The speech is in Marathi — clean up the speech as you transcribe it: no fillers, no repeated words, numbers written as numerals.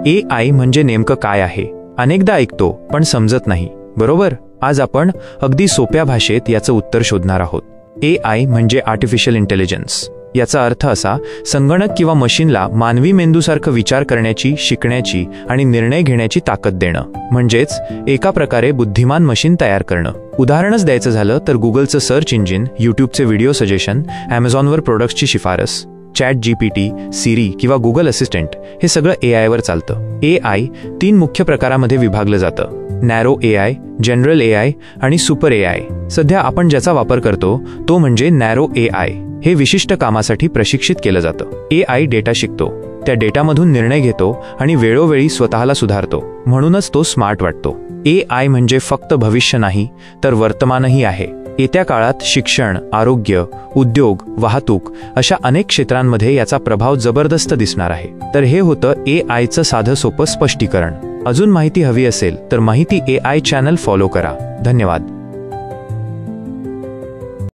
AI म्हणजे नेमकं काय आहे? अनेकदा ऐकतो पण समजत नाही, बरोबर? आज आपण अगदी सोप्या भाषेत याचं उत्तर शोधणार आहोत. AI म्हणजे आर्टिफिशियल इंटेलिजन्स. याचा अर्थ असा, संगणक किंवा मशीनला मानवी मेंदूसारखं विचार करण्याची, शिकण्याची आणि निर्णय घेण्याची ताकद देणं. म्हणजेच एका प्रकारे बुद्धिमान मशीन तयार करणं. उदाहरणच द्यायचं झालं तर गुगलचं सर्च इंजिन, यूट्यूबचे व्हिडिओ सजेशन, ॲमेझॉनवर प्रोडक्ट्सची शिफारस, ChatGPT, सिरी किंवा गुगल असिस्टंट हे सगळं AI वर चालतं. AI 3 मुख्य प्रकारामध्ये विभागलं जातं: नॅरो AI, जनरल AI आणि सुपर AI. सध्या आपण ज्याचा वापर करतो तो म्हणजे नॅरो AI. हे विशिष्ट कामासाठी प्रशिक्षित केलं जातं. AI डेटा शिकतो, त्या डेटामधून निर्णय घेतो आणि वेळोवेळी स्वतःला सुधारतो, म्हणूनच तो स्मार्ट वाटतो. AI म्हणजे फक्त भविष्य नाही तर वर्तमानही आहे. येत्या काळात शिक्षण, आरोग्य, उद्योग, वाहतूक अशा अनेक क्षेत्रांमध्ये याचा प्रभाव जबरदस्त दिसणार आहे. तर हे होतं AIचं साधं सोपं स्पष्टीकरण. अजून माहिती हवी असेल तर माहिती AI चॅनल फॉलो करा. धन्यवाद.